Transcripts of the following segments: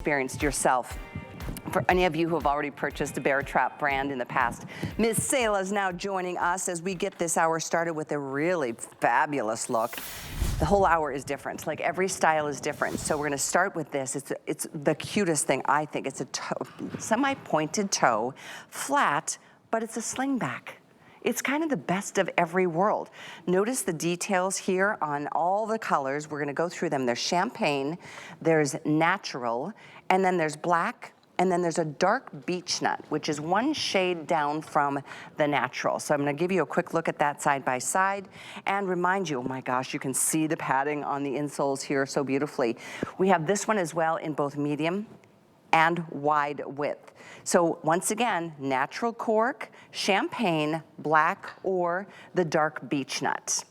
experienced yourself. For any of you who have already purchased a Baretrap brand in the past, Ms. Selah is now joining us as we get this hour started with a really fabulous look. The whole hour is different. Like every style is different. So we're gonna start with this. It's the cutest thing, I think. It's a semi-pointed toe, flat, but it's a slingback. It's kind of the best of every world. Notice the details here on all the colors. We're gonna go through them. There's champagne, there's natural, and then there's black, and then there's a dark beech nut, which is one shade down from the natural. So I'm gonna give you a quick look at that side by side and remind you, oh my gosh, you can see the padding on the insoles here so beautifully. We have this one as well in both medium and wide width. So once again, natural cork, champagne, black, or the dark beech nut.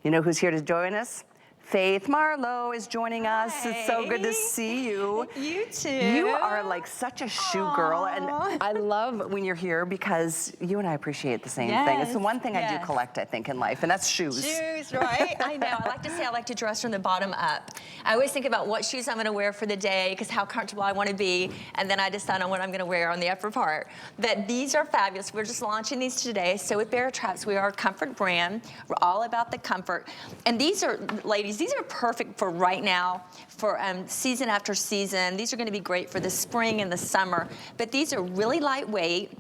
You know who's here to join us? Faith Marlowe is joining us. Hi. It's so good to see you. You too. You are like such a shoe girl, and I love when you're here because you and I appreciate the same thing. It's the one thing I do collect, I think, in life, and that's shoes. Shoes, right? I know. I like to say I like to dress from the bottom up. I always think about what shoes I'm going to wear for the day because how comfortable I want to be, and then I decide on what I'm going to wear on the upper part. But these are fabulous. We're just launching these today. So with Baretraps, we are a comfort brand. We're all about the comfort. And these are, ladies, these are perfect for right now, for season after season. These are going to be great for the spring and the summer. But these are really lightweight.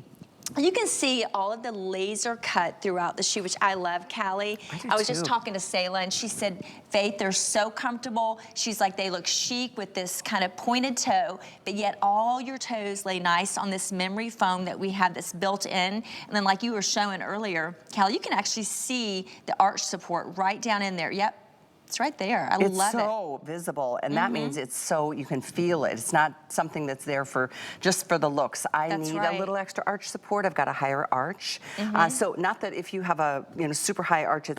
You can see all of the laser cut throughout the shoe, which I love, Callie. I was just talking to Selah, and she said, Faith, they're so comfortable. She's like, they look chic with this kind of pointed toe, but yet all your toes lay nice on this memory foam that we have that's built in. And then like you were showing earlier, Callie, you can actually see the arch support right down in there. Yep. It's right there. I love it. It's so visible, and that means it's so you can feel it. It's not something that's there for just for the looks. I need a little extra arch support. I've got a higher arch, so not that if you have a super high arch,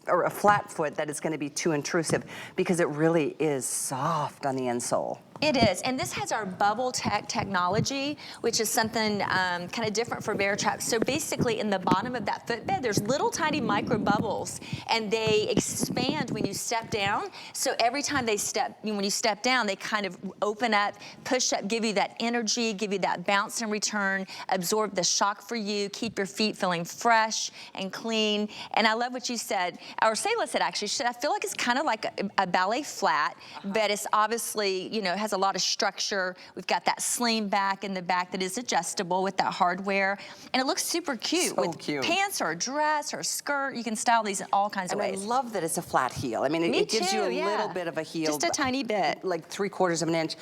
or a flat foot that it's going to be too intrusive, because it really is soft on the insole. It is, and this has our bubble technology, which is something kind of different for Baretraps. So basically in the bottom of that footbed, there's little tiny micro bubbles, and they expand when you step down. So every time when you step down, they kind of open up, push up, give you that energy, give you that bounce in return, absorb the shock for you, keep your feet feeling fresh and clean. And I love what you said, or Selah said actually, she said, I feel like it's kind of like a ballet flat, but it's obviously, has a lot of structure. We've got that Slingback in the back that is adjustable with that hardware. And it looks super cute. So with cute. Pants or a dress or a skirt. You can style these in all kinds of ways. I love that it's a flat heel. I mean, it gives you a little bit of a heel. Just a tiny bit. Like 3/4 of an inch.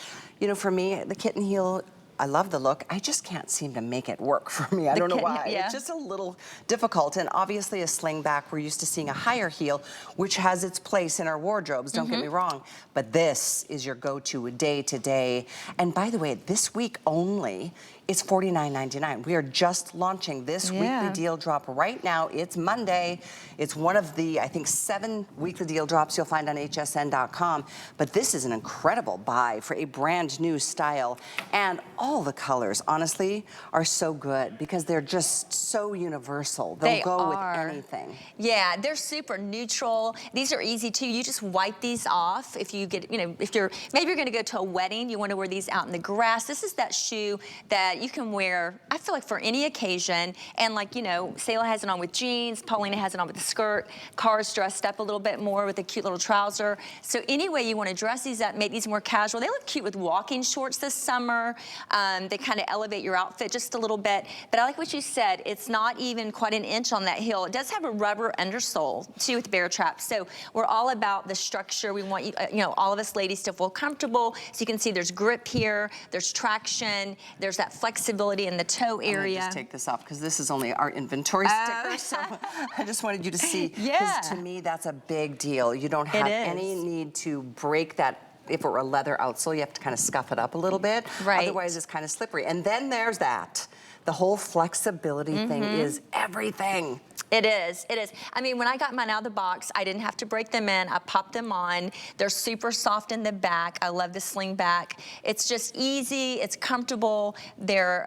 For me, the kitten heel, I love the look. I just can't seem to make it work for me. I don't know why. It's just a little difficult. And obviously a slingback, we're used to seeing a higher heel, which has its place in our wardrobes, don't get me wrong. But this is your go-to day to day. And by the way, this week only, it's $49.99. We are just launching this weekly deal drop right now. It's Monday. It's one of the, I think, 7 weekly deal drops you'll find on hsn.com. But this is an incredible buy for a brand new style. And all the colors, honestly, are so good because they're just so universal. They'll go with anything. Yeah, they're super neutral. These are easy too. You just wipe these off if you get, if maybe you're gonna go to a wedding, you wanna wear these out in the grass. This is that shoe that you can wear, I feel like, for any occasion. And like, Selah has it on with jeans, Paulina has it on with the skirt, Cara's dressed up a little bit more with a cute little trouser. So any way you want to dress these up, make these more casual. They look cute with walking shorts this summer. They kind of elevate your outfit just a little bit. But I like what you said, it's not even quite an inch on that heel. It does have a rubber undersole too with Baretraps. So we're all about the structure. We want all of us ladies to feel comfortable. So you can see there's grip here, there's traction, there's that flexibility in the toe area. Just take this off because this is only our inventory sticker, so I just wanted you to see. Because to me, that's a big deal. You don't have any need to break that. If it were a leather outsole, you have to kind of scuff it up a little bit. Right. Otherwise, it's kind of slippery. And then there's that. The whole flexibility thing is everything. It is, it is. I mean, when I got mine out of the box, I didn't have to break them in. I popped them on. They're super soft in the back. I love the Slingback. It's just easy, it's comfortable. They're,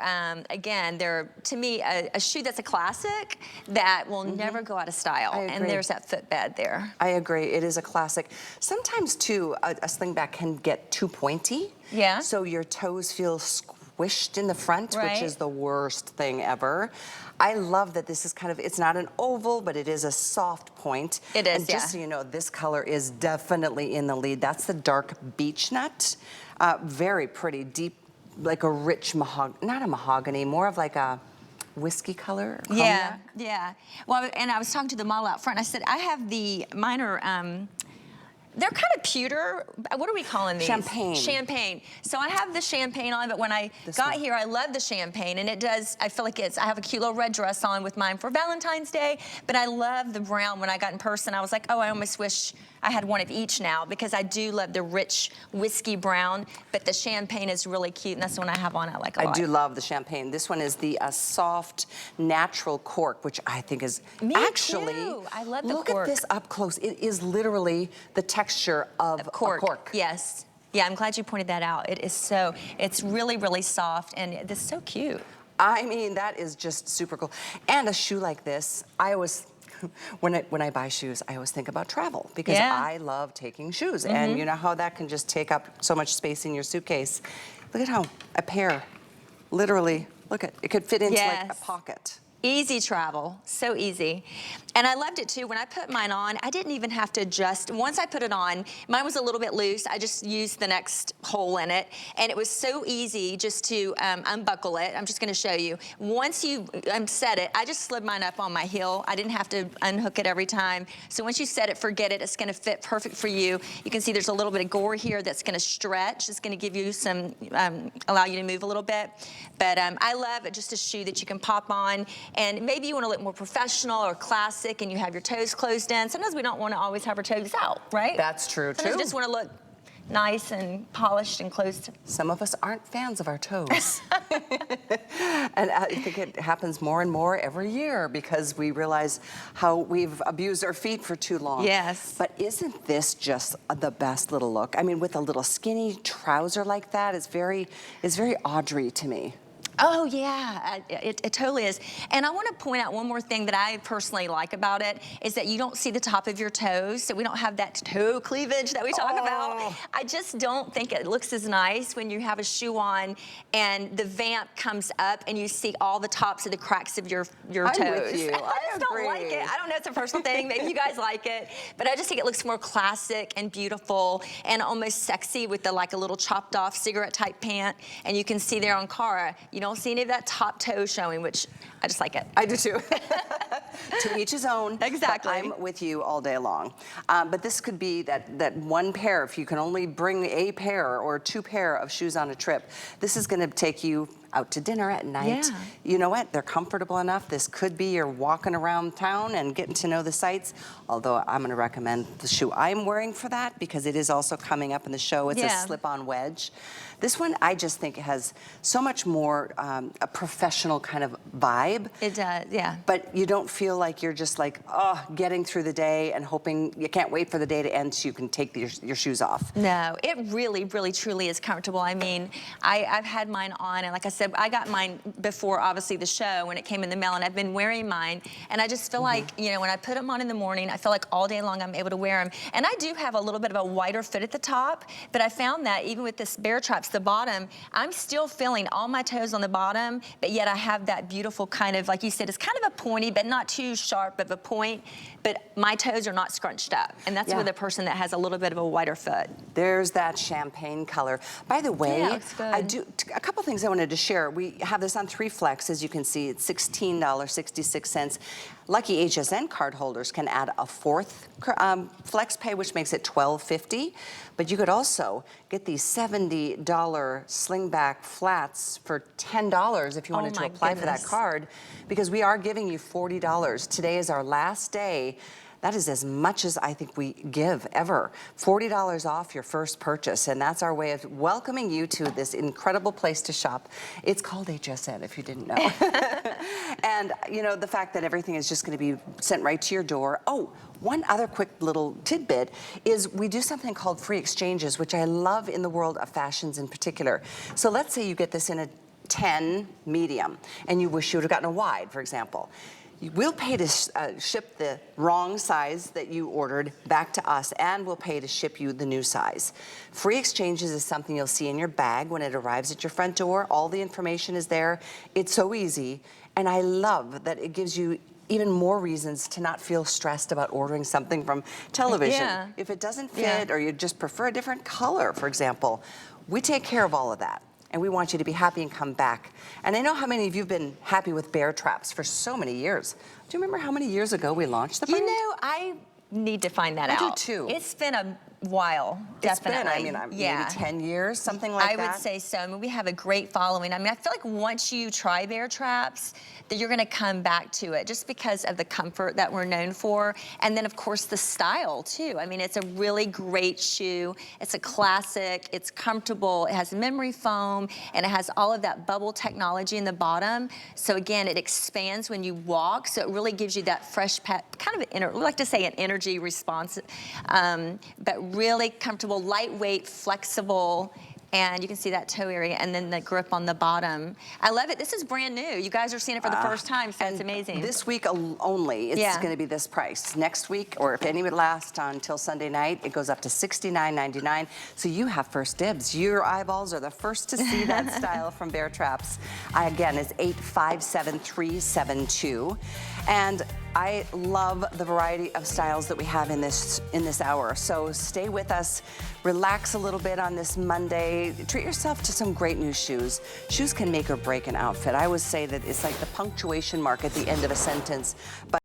again, they're, to me, a shoe that's a classic that will never go out of style. I agree. And there's that footbed there. I agree, it is a classic. Sometimes too, a Slingback can get too pointy. Yeah. So your toes feel squished in the front, Right. which is the worst thing ever. I love that this is kind of, it's not an oval, but it is a soft point. It is, and just so you know, this color is definitely in the lead. That's the dark beech nut. Very pretty, deep, like a rich not a mahogany, more of like a whiskey color. Yeah, Cognac. yeah. Well, and I was talking to the model out front. I said, I have mine are, they're kind of pewter. What are we calling these? Champagne. Champagne. So I have the champagne on, but when I got here, I love the champagne, and it does, I feel like I have a cute little red dress on with mine for Valentine's Day, but I love the brown. When I got in person, I was like, oh, I almost wish I had one of each now, because I do love the rich whiskey brown, but the champagne is really cute, and that's the one I have on I like a lot. I do love the champagne. This one is the soft, natural cork, which I think is Me actually, too. I love the look cork. at this up close. It is literally the texture of a cork. Yes. Yeah, I'm glad you pointed that out. It is so, it's really, really soft, and it's so cute. I mean, that is just super cool. And a shoe like this, I always, when I buy shoes, I always think about travel, because Yeah. I love taking shoes. And you know how that can just take up so much space in your suitcase. Look at how a pair, literally, look at, it could fit into like a Yes. pocket. Easy travel, so easy. And I loved it too. When I put mine on, I didn't even have to adjust. Once I put it on, mine was a little bit loose. I just used the next hole in it. And it was so easy just to unbuckle it. I'm just gonna show you. Once you set it, I just slid mine up on my heel. I didn't have to unhook it every time. So once you set it, forget it. It's gonna fit perfect for you. You can see there's a little bit of gore here that's gonna stretch. It's gonna give you some, allow you to move a little bit. But I love it, just a shoe that you can pop on. And maybe you want to look more professional or classic and you have your toes closed in. Sometimes we don't want to always have our toes out, right? That's true, Sometimes too. we just want to look nice and polished and closed. Some of us aren't fans of our toes. And I think it happens more and more every year, because we realize how we've abused our feet for too long. Yes. But isn't this just the best little look? I mean, with a little skinny trouser like that, it's very Audrey to me. Oh yeah, it totally is. And I want to point out one more thing that I personally like about it is that you don't see the top of your toes, so we don't have that toe cleavage that we talk about. I just don't think it looks as nice when you have a shoe on and the vamp comes up and you see all the tops of the cracks of your toes. I'm with you. I just don't like agree. it. I don't know, it's a personal thing. Maybe you guys like it, but I just think it looks more classic and beautiful and almost sexy with the like a little chopped off cigarette type pant. And you can see there on Cara, you don't see any of that top toe showing, which I just like it. I do too. To each his own. Exactly. But I'm with you all day long. But this could be that one pair, if you can only bring a pair or two pair of shoes on a trip, this is going to take you out to dinner at night. Yeah. You know what? They're comfortable enough. This could be you're walking around town and getting to know the sights. Although I'm going to recommend the shoe I'm wearing for that, because it is also coming up in the show. It's a slip-on wedge. This one, I just think has so much more a professional kind of vibe. It does, yeah. But you don't feel like you're just like, oh, getting through the day and hoping, you can't wait for the day to end so you can take your shoes off. No, it really, really, truly is comfortable. I mean, I've had mine on, and like I said, I got mine before, obviously, the show when it came in the mail, and I've been wearing mine, and I just feel like, you know, when I put them on in the morning, I feel like all day long I'm able to wear them. And I do have a little bit of a wider foot at the top, but I found that even with this Baretraps, the bottom, I'm still feeling all my toes on the bottom, but yet I have that beautiful kind of, like you said, it's kind of a pointy, but not too sharp of a point, but my toes are not scrunched up. And that's with a person that has a little bit of a wider foot. There's that champagne color. By the way, Yeah, looks good. I do a couple things I wanted to share. We have this on 3 flex, as you can see. It's $16.66. Lucky HSN card holders can add a 4th flex pay, which makes it $12.50. But you could also get these $70 Slingback flats for $10 if you wanted to apply for that card, because we are giving you $40. Today is our last day. That is as much as I think we give ever. $40 off your first purchase, and that's our way of welcoming you to this incredible place to shop. It's called HSN, if you didn't know. And you know, the fact that everything is just going to be sent right to your door. Oh, one other quick little tidbit is we do something called free exchanges, which I love in the world of fashions in particular. So let's say you get this in a 10 medium, and you wish you would have gotten a wide, for example. We'll pay to ship the wrong size that you ordered back to us, and we'll pay to ship you the new size. Free exchanges is something you'll see in your bag when it arrives at your front door. All the information is there. It's so easy, and I love that it gives you even more reasons to not feel stressed about ordering something from television. Yeah. If it doesn't fit, or you just prefer a different color, for example, we take care of all of that. And we want you to be happy and come back. And I know how many of you have been happy with Baretraps for so many years. Do you remember how many years ago we launched the brand? You know, I need to find that out. I do too. It's been a while, definitely. It's been, maybe 10 years, something like that. I would say so. I mean, we have a great following. I mean, I feel like once you try Baretraps, that you're going to come back to it just because of the comfort that we're known for. And then, of course, the style, too. I mean, it's a really great shoe. It's a classic. It's comfortable. It has memory foam, and it has all of that bubble technology in the bottom. So, again, it expands when you walk, so it really gives you that fresh, kind of, we like to say an energy response, but really comfortable, lightweight, flexible, and you can see that toe area and then the grip on the bottom. I love it. This is brand new. You guys are seeing it for the first time, so it's amazing. This week only, it's going to be this price. Next week, or if any would last until Sunday night, it goes up to $69.99. So you have first dibs. Your eyeballs are the first to see that style from Baretraps. Again, it's 857-372. And I love the variety of styles that we have in this hour. So stay with us, relax a little bit on this Monday. Treat yourself to some great new shoes. Shoes can make or break an outfit. I always say that it's like the punctuation mark at the end of a sentence. But